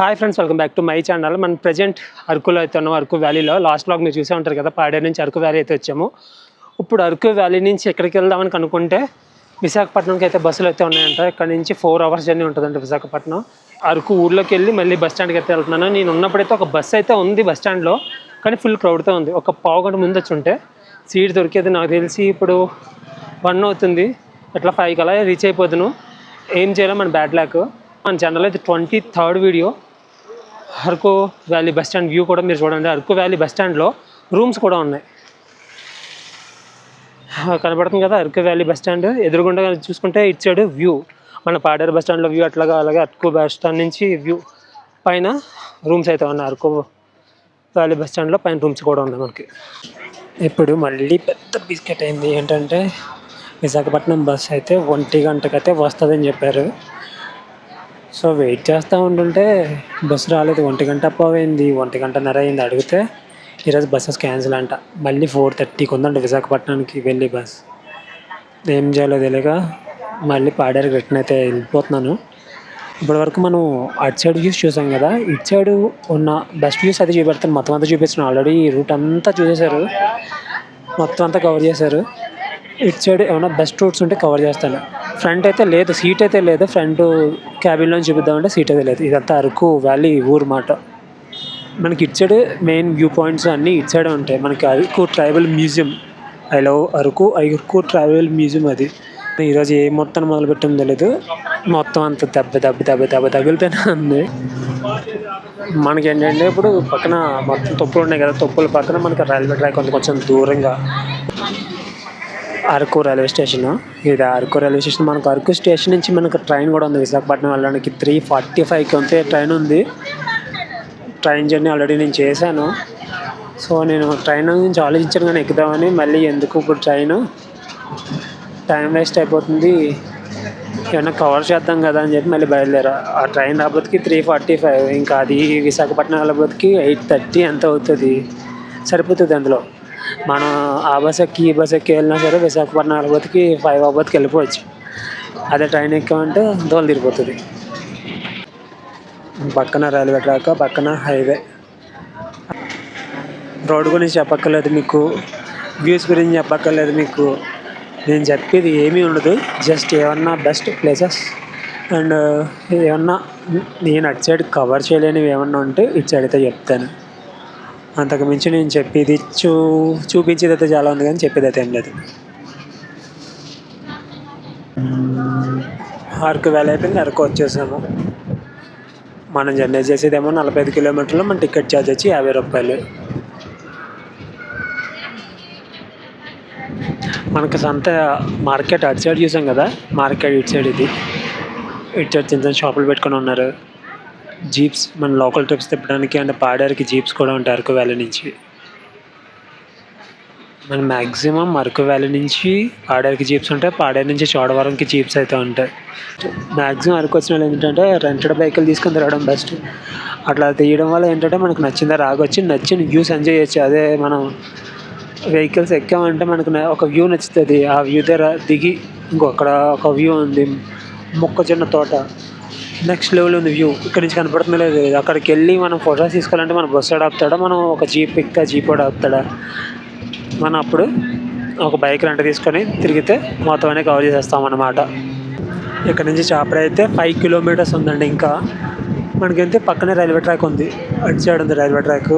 Hi friends, welcome back to my channel. మనం present అరకులో అయితే ఉన్నాం. అరకు వ్యాలీలో లాస్ట్ బ్లాగ్ మీరు చూసే ఉంటారు కదా. పాడేరు నుంచి అరకు వ్యాలీ అయితే వచ్చాము. ఇప్పుడు అరకు వ్యాలీ నుంచి ఎక్కడికి వెళ్దామని కనుక్కుంటే విశాఖపట్నంకి అయితే బస్సులు అయితే ఉన్నాయంట. ఇక్కడ నుంచి 4 hours జర్నీ ఉంటుందంట విశాఖపట్నం. అరకు ఊర్లోకి వెళ్ళి మళ్ళీ బస్ స్టాండ్కి అయితే వెళ్తున్నాను. నేను ఉన్నప్పుడైతే ఒక బస్సు అయితే ఉంది బస్ స్టాండ్లో, కానీ ఫుల్ క్రౌడ్తో ఉంది. ఒక పావు గంట ముందు వచ్చి ఉంటే సీట్ దొరికేది. నాకు తెలిసి ఇప్పుడు 1 అవుతుంది, అట్లా 5 కలా రీచ్ అయిపోతున్నాను. ఏం చేయాలో మన బ్యాడ్ లక్. మన ఛానల్లో అయితే 23rd video. Araku valley bus stand view కూడా మీరు చూడండి. అరకు వ్యాలీ బస్ స్టాండ్లో రూమ్స్ కూడా ఉన్నాయి, కనబడుతుంది కదా. అరకు వ్యాలీ బస్ స్టాండ్ ఎదురుగుండా చూసుకుంటే ఇటు సైడ్ వ్యూ, మన పాడేరు బస్ స్టాండ్లో వ్యూ అట్లాగా, అలాగే అరకు బస్ స్టాండ్ నుంచి వ్యూ. పైన రూమ్స్ అయితే ఉన్నాయి. అరకు వ్యాలీ బస్ స్టాండ్లో పైన రూమ్స్ కూడా ఉన్నాయి మనకి. ఇప్పుడు మళ్ళీ పెద్ద బిస్కెట్ అయింది ఏంటంటే, విశాఖపట్నం బస్ అయితే 1 గంటకైతే వస్తుందని చెప్పారు. సో వెయిట్ చేస్తూ ఉంటుంటే బస్సు రాలేదు. 1 గంట పోయింది, 1 గంటన్నర అయింది. అడిగితే ఈరోజు బస్సెస్ క్యాన్సిల్ అంట. మళ్ళీ 4:30కి ఉందంట విశాఖపట్నానికి వెళ్ళి బస్. ఏం చేయాలో తెలియక మళ్ళీ పాడేరు రిటర్న్ అయితే వెళ్ళిపోతున్నాను. ఇప్పటివరకు మనం అటు సైడ్ వ్యూస్ చూసాం కదా, ఇటు సైడ్ ఉన్న బెస్ట్ వ్యూస్ అయితే చూపెడతాను. మొత్తం అంతా చూపిస్తున్నాను. ఆల్రెడీ ఈ రూట్ అంతా చూసేశారు, మొత్తం అంతా కవర్ చేశారు. ఇటు సైడ్ ఏమైనా బెస్ట్ రూట్స్ ఉంటే కవర్ చేస్తాను. ఫ్రంట్ అయితే లేదు, సీట్ అయితే లేదు. ఫ్రంట్ క్యాబిన్లో చూపిద్దామంటే సీట్ అయితే లేదు. ఇదంతా అరకు వ్యాలీ ఊరు మాట. మనకి ఇటు సైడ్ మెయిన్ వ్యూ పాయింట్స్ అన్నీ ఇటు సైడే ఉంటాయి. మనకి Araku tribal museum, I love Araku tribal museum. అది ఈరోజు ఏ మొత్తం మొదలుపెట్టిందో తెలియదు, మొత్తం అంత తగులుతూనే ఉంది. మనకి ఏంటంటే ఇప్పుడు పక్కన మొత్తం తొప్పులు ఉన్నాయి కదా, తొప్పుల పక్కన మనకి రైల్వే ట్రాక్ ఉంది కొంచెం దూరంగా. అరకు రైల్వే స్టేషన్ ఇది. అరకు రైల్వే స్టేషన్, మనకు అరకు స్టేషన్ నుంచి మనకు ట్రైన్ కూడా ఉంది విశాఖపట్నం వెళ్ళడానికి. 3:45కి ఉంటే ట్రైన్ ఉంది. ట్రైన్ జర్నీ ఆల్రెడీ నేను చేశాను. సో నేను ట్రైన్ నుంచి ఆలోచించాను కానీ ఎక్కుదామని, మళ్ళీ ఎందుకు ఇప్పుడు టైం వేస్ట్ అయిపోతుంది, ఏమన్నా కవర్ చేద్దాం కదా అని చెప్పి మళ్ళీ బయలుదేరా. ఆ ట్రైన్ రాబోతుకి 3:45, ఇంకా అది విశాఖపట్నం వెళ్ళబోతుకి 8:30 ఎంత అవుతుంది, సరిపోతుంది. అందులో మనం ఆ బస్ ఎక్కి ఈ బస్ ఎక్కి వెళ్ళినా సరే విశాఖపట్నం వెళ్ళబోతుకి 5 అవ్వబోతుకి వెళ్ళిపోవచ్చు. అదే ట్రైన్ ఎక్కామంటే దోలు తిరిగిపోతుంది. పక్కన రైల్వే ట్రాక్, పక్కన హైవే. రోడ్డు గురించి చెప్పక్కర్లేదు మీకు, వ్యూస్ గురించి చెప్పక్కర్లేదు మీకు. నేను చెప్పేది ఏమీ ఉండదు, జస్ట్ ఏమన్నా బెస్ట్ ప్లేసెస్ అండ్ ఏమన్నా నేను అటు సైడ్ కవర్ చేయలేనివి ఏమన్నా ఉంటే ఇటు సైడ్ అయితే చెప్తాను. అంతకు మించి నేను చెప్పేది చూపించేది అయితే చాలా ఉంది కానీ చెప్పేది అయితే ఏం లేదు. అరకు వ్యాలీ అయిపోయింది, అరకు వచ్చేసాము. మనం జర్నీ చేసేదేమో 45 కిలోమీటర్లు. మన టికెట్ ఛార్జ్ వచ్చి 50 రూపాయలు. మనకి సంత మార్కెట్ అటు సైడ్ చూసాం కదా, మార్కెట్ ఇటు సైడ్. ఇది ఇటు సైడ్ చిన్న చిన్న షాపులు పెట్టుకొని ఉన్నారు. జీప్స్ మన లోకల్ ట్రిప్స్ తిప్పడానికి అంటే పాడేరుకి జీప్స్ కూడా ఉంటాయి అరకు వ్యాలీ నుంచి. మన మ్యాక్సిమం అరకు వ్యాలీ నుంచి పాడేరుకి జీప్స్ ఉంటాయి, పాడేరు నుంచి చోడవరంకి జీప్స్ అయితే ఉంటాయి. మ్యాక్సిమం అరకు వచ్చిన వాళ్ళు ఏంటంటే రెంటెడ్ బైకులు తీసుకొని తిరగడం బెస్ట్. అట్లా తీయడం వల్ల ఏంటంటే మనకు నచ్చిందా రాగొచ్చి నచ్చిన వ్యూస్ ఎంజాయ్ చేయొచ్చు. అదే మనం వెహికల్స్ ఎక్కామంటే మనకు ఒక వ్యూ నచ్చుతుంది, ఆ వ్యూ దగ్గర దిగి ఇంకొక్కడ ఒక వ్యూ ఉంది, మొక్కజొన్న తోట, నెక్స్ట్ లెవెల్ ఉంది వ్యూ. ఇక్కడ నుంచి కనపడుతుంది లేదు. అక్కడికి వెళ్ళి మనం ఫొటోస్ తీసుకోవాలంటే మన బస్సు ఆపుతాడా, మనం ఒక జీప్ ఎక్కితే జీప్ కూడా ఆపుతాడా. మనం అప్పుడు ఒక బైక్ రెంట్ తీసుకొని తిరిగితే మొత్తం అన్నీ కవర్ చేసేస్తాం అన్నమాట. ఇక్కడ నుంచి చాపర అయితే 5 కిలోమీటర్స్ ఉందండి. ఇంకా మనకైతే పక్కనే రైల్వే ట్రాక్ ఉంది, అటు సైడ్ ఉంది రైల్వే ట్రాక్.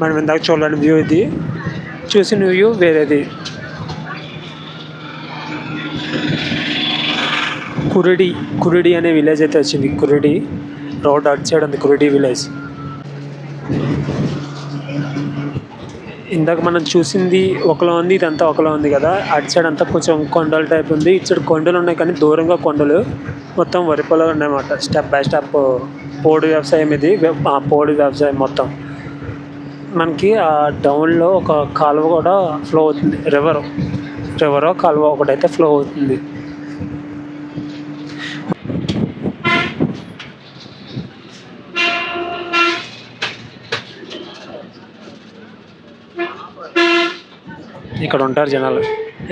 మనం ఇందాక చూడండి వ్యూ, ఇది చూసిన వ్యూ వేరేది. కురిడి అనే విలేజ్ అయితే వచ్చింది. కురిడి రోడ్ అటు సైడ్ ఉంది, కురిడి విలేజ్. ఇందాక మనం చూసింది ఒకలా ఉంది, ఇదంతా ఒకలా ఉంది కదా. అటు సైడ్ అంతా కొంచెం కొండల టైప్ ఉంది, ఇటు సైడ్ కొండలు ఉన్నాయి కానీ దూరంగా కొండలు, మొత్తం వరి పొలాలు ఉన్నాయన్నమాట. స్టెప్ బై స్టెప్ పోడు వ్యవసాయం ఇది. పోడు వ్యవసాయం మొత్తం. మనకి ఆ డౌన్లో ఒక కాలువ కూడా ఫ్లో అవుతుంది, రివరో కాలువ ఒకటైతే ఫ్లో అవుతుంది. ఇక్కడ ఉంటారు జనాలు,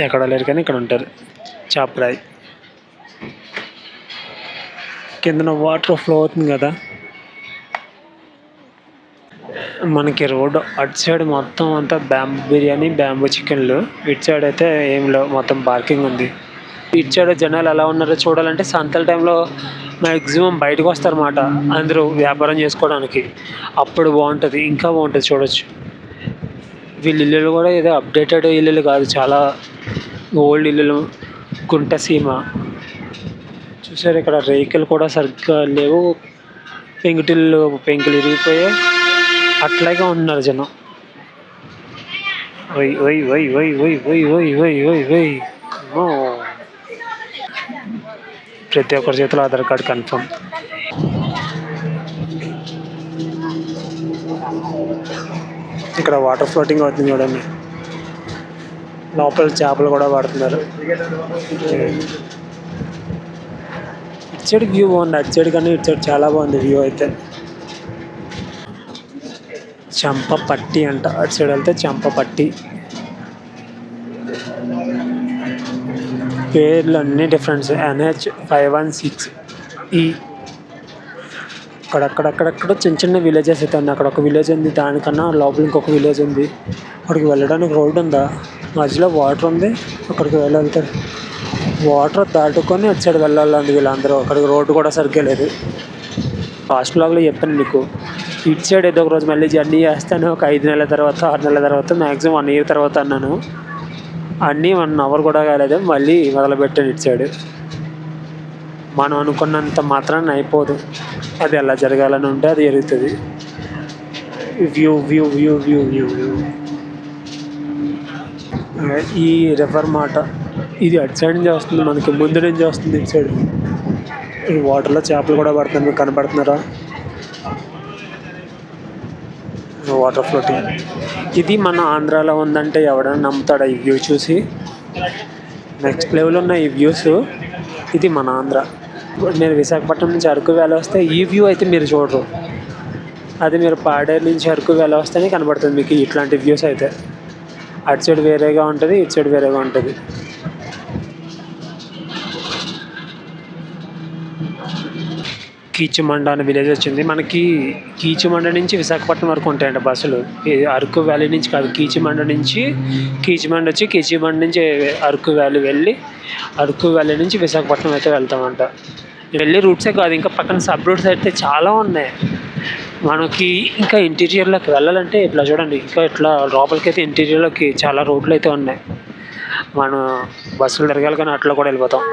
ఎక్కడ లేరు కానీ ఇక్కడ ఉంటారు. చాపరాయి కిందన వాటర్ ఫ్లో అవుతుంది కదా. మనకి రోడ్ అటు సైడ్ మొత్తం అంతా బ్యాంబూ బిర్యానీ, బ్యాంబూ చికెన్లు. ఇటు సైడ్ అయితే ఏం లేవు, మొత్తం పార్కింగ్ ఉంది. ఇటు సైడ్ జనాలు ఎలా ఉన్నారో చూడాలంటే సంతల టైంలో మ్యాక్సిమం బయటకు వస్తారన్నమాట, అందరూ వ్యాపారం చేసుకోవడానికి. అప్పుడు బాగుంటుంది, ఇంకా బాగుంటుంది, చూడొచ్చు. వీళ్ళ ఇల్లులు కూడా ఏదో అప్డేటెడ్ ఇల్లులు కాదు, చాలా ఓల్డ్ ఇల్లులు. గుంట సీమ చూసారు, ఇక్కడ రేకులు కూడా సరిగ్గా లేవు, పెంకులు ఇరిగిపోయాయి, అట్లాగే ఉన్నారు జనం. ఓయ్ ఓయ్ ఓయ్ ఓయ్ ఓయ్ ఓయ్ ఓయ్ ఓయ్ ఓయ్ ఓయ్ అమ్మో. ప్రతి ఒక్కరి చేతిలో ఆధార్ కార్డు కన్ఫర్మ్. ఇక్కడ వాటర్ ఫ్లోటింగ్ అవుతుంది చూడండి, లోపల చేపలు కూడా పడుతున్నారు. ఇటు సైడ్ వ్యూ బాగుంది, అటు సైడ్ కానీ ఇటు సైడ్ చాలా బాగుంది వ్యూ అయితే. చంపపట్టి అంట, అటు సైడ్ వెళ్తే చంపపట్టి. పేర్లు అన్నీ డిఫరెన్స్. NH516E. అక్కడక్కడక్కడ చిన్న చిన్న విలేజెస్ అయితే ఉన్నాయి. అక్కడ ఒక విలేజ్ ఉంది, దానికన్నా లోపల ఇంకొక విలేజ్ ఉంది. అక్కడికి వెళ్ళడానికి రోడ్డు ఉందా, మధ్యలో వాటర్ ఉంది, అక్కడికి వెళ్తారు. వాటర్ దాటుకొని అటు సైడ్ వెళ్ళాలండి వీళ్ళందరూ. అక్కడికి రోడ్డు కూడా సరిగ్గా లేదు. ఫాస్ట్ బ్లాగ్లో చెప్పాను మీకు, ఇటు సైడ్ ఏదో ఒక రోజు మళ్ళీ జర్నీ చేస్తాను, ఒక 5 నెలల తర్వాత, 6 నెలల తర్వాత, మ్యాక్సిమం 1 year తర్వాత అన్నాను. అన్నీ 1 hour కూడా కాలేదు, మళ్ళీ మొదలుపెట్టాను ఇటు సైడ్. మనం అనుకున్నంత మాత్రాన్ని అయిపోదు, అది ఎలా జరగాలని ఉంటే అది జరుగుతుంది. View view view view view view ఈ రివర్ మాట ఇది అటు సైడ్ నుంచి వస్తుంది, మనకి ముందు నుంచి వస్తుంది ఇటు సైడ్. ఈ వాటర్లో చేపలు కూడా పడుతున్నాయి, మీకు కనపడుతున్నారా? Water floating. ఇది మన ఆంధ్రాలో ఉందంటే ఎవడైనా నమ్ముతాడా ఈ వ్యూ చూసి? నెక్స్ట్ లెవెల్ ఉన్న ఈ వ్యూస్. ఇది మన ఆంధ్ర. మీరు విశాఖపట్నం నుంచి అరకు వ్యాలీ వస్తే ఈ వ్యూ అయితే మీరు చూడరు. అది మీరు పాడేరు నుంచి అరకు వ్యాలీ వస్తేనే కనబడుతుంది మీకు ఇట్లాంటి వ్యూస్ అయితే. అటు సైడ్ వేరేగా ఉంటుంది, ఇటు సైడ్ వేరేగా ఉంటుంది. కీచుమండ అనే విలేజ్ వచ్చింది మనకి. కీచుమండ నుంచి విశాఖపట్నం వరకు ఉంటాయంట బస్సులు. అరకు వ్యాలీ నుంచి కాదు, కీచుమండ నుంచి. కీచుమండ వచ్చి కీచుమండ నుంచి అరకు వ్యాలీ వెళ్ళి, అరకు వ్యాలీ నుంచి విశాఖపట్నం అయితే వెళ్తామంట. వెళ్ళే రూట్సే కాదు, ఇంకా పక్కన సబ్ రూట్స్ అయితే చాలా ఉన్నాయి. మనకి ఇంకా ఇంటీరియర్లోకి వెళ్ళాలంటే ఇట్లా చూడండి, ఇంకా ఇట్లా లోపలికి అయితే ఇంటీరియర్లోకి చాలా రోడ్లు అయితే ఉన్నాయి. మనం బస్సులు తిరగాలి కానీ అట్లా కూడా వెళ్ళిపోతాం.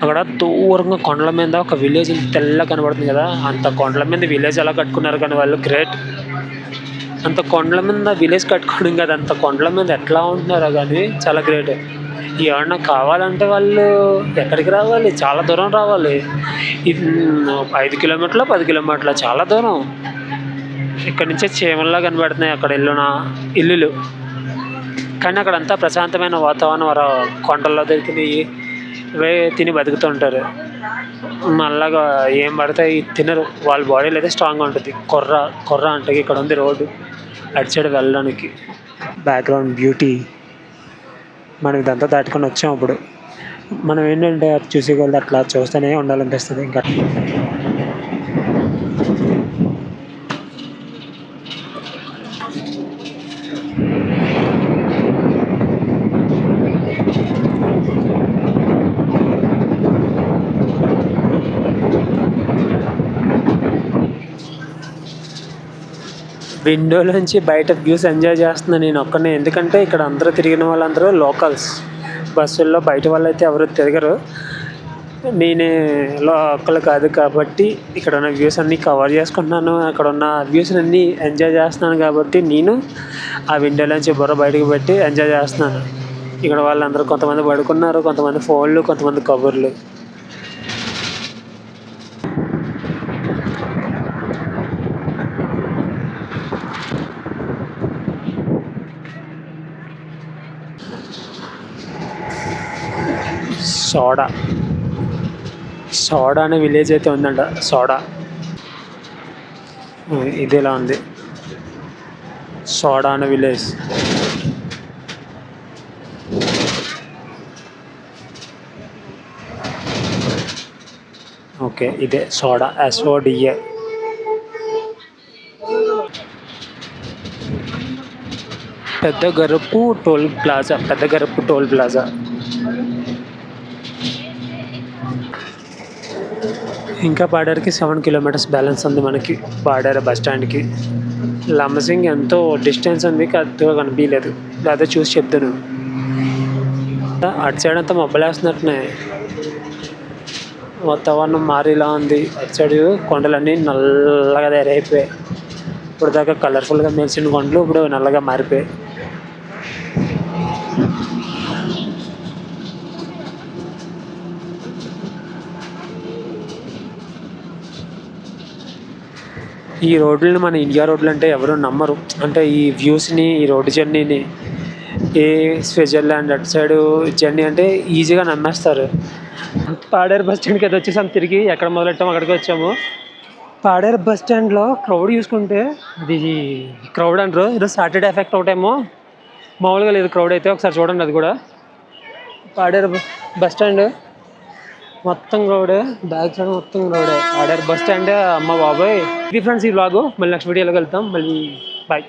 అక్కడ దూరంగా కొండల మీద ఒక విలేజ్ తెల్ల కనబడుతుంది కదా, అంత కొండల మీద విలేజ్ ఎలా కట్టుకున్నారు కానీ వాళ్ళు గ్రేట్. అంత కొండల మీద విలేజ్ కట్టుకోవడం కదా, అంత కొండల మీద ఎట్లా ఉంటున్నారో కానీ చాలా గ్రేట్. ఏమన్నా కావాలంటే వాళ్ళు ఎక్కడికి రావాలి, చాలా దూరం రావాలి. 5 kilometers 10 kilometers చాలా దూరం. ఇక్కడ నుంచే చీమల్లా కనబడుతున్నాయి అక్కడ ఇల్లులు. కానీ అక్కడంతా ప్రశాంతమైన వాతావరణం, కొండల్లో దొరికినవి ఇవే తిని బతుకుతుంటారు. మళ్ళాగా ఏం పడతాయి తినరు, వాళ్ళ బాడీలో అయితే స్ట్రాంగ్గా ఉంటుంది. కొర్ర అంటే ఇక్కడ ఉంది రోడ్డు అటు సైడ్ వెళ్ళడానికి. Background beauty. మనం ఇదంతా దాటుకొని వచ్చాం. అప్పుడు మనం ఏంటంటే అది చూసేవాళ్ళు అట్లా చూస్తూనే ఉండాలనిపిస్తుంది. ఇంకా విండోలోంచి బయట వ్యూస్ ఎంజాయ్ చేస్తున్నాను నేను ఒక్కనే. ఎందుకంటే ఇక్కడ అందరూ తిరిగిన వాళ్ళందరూ లోకల్స్. బస్సుల్లో బయట వాళ్ళు అయితే ఎవరు తిరగరు. నేనే లోకల్ కాదు కాబట్టి ఇక్కడ ఉన్న వ్యూస్ అన్నీ కవర్ చేసుకుంటున్నాను. అక్కడ ఉన్న వ్యూస్ అన్నీ ఎంజాయ్ చేస్తున్నాను కాబట్టి నేను ఆ విండోలోంచి బుర్ర బయటకు పెట్టి ఎంజాయ్ చేస్తున్నాను. ఇక్కడ వాళ్ళందరూ కొంతమంది పడుకున్నారు, కొంతమంది ఫోన్లు, కొంతమంది కబుర్లు. సోడా అనే విలేజ్ అయితే ఉందంట. సోడా ఇది ఎలా ఉంది, సోడా అనే విలేజ్. ఓకే, ఇదే సోడా, SODA. పెద్ద గరపు టోల్ ప్లాజా. ఇంకా పాడేరుకి 7 కిలోమీటర్స్ బ్యాలెన్స్ ఉంది మనకి, పాడేరు బస్ స్టాండ్కి. లంబసింగ్ ఎంతో డిస్టెన్స్ ఉంది, కరెక్ట్గా కనిపించలేదు, లేదా చూసి చెప్తాను. అటు సైడ్ అంతా మబ్బులేస్తున్నట్టున్నాయి, వాతావరణం మారేలా ఉంది. అటు సైడ్ కొండలన్నీ నల్లగా తయారైపోయాయి. ఇప్పుడు దాకా కలర్ఫుల్గా మెరిసిన కొండలు ఇప్పుడు నల్లగా మారిపోయాయి. ఈ రోడ్లని మన ఇండియా రోడ్లు అంటే ఎవరు నమ్మరు, అంటే ఈ వ్యూస్ని, ఈ రోడ్డు జర్నీని. ఏ స్విట్జర్లాండ్ అటు సైడు జర్నీ అంటే ఈజీగా నమ్మేస్తారు. పాడేరు బస్ స్టాండ్కి అయితే వచ్చేసాం, తిరిగి ఎక్కడ మొదలెట్టాము అక్కడికి వచ్చాము. పాడేరు బస్ స్టాండ్లో క్రౌడ్ చూసుకుంటే, ఇది క్రౌడ్ అంటారు, ఏదో సాటర్డే ఎఫెక్ట్ ఒకటేమో, మామూలుగా లేదు క్రౌడ్ అయితే. ఒకసారి చూడండి అది కూడా. పాడేరు బస్ స్టాండ్ మొత్తం క్రౌడే, బ్యాక్ సైడ్ మొత్తం క్రౌడే. పాడేరు బస్ స్టాండ్, అమ్మ బాబాయ్. ఇది ఫ్రెండ్స్ ఈ వ్లాగు, మళ్ళీ నెక్స్ట్ వీడియోలోకి వెళ్తాం. మళ్ళీ బాయ్.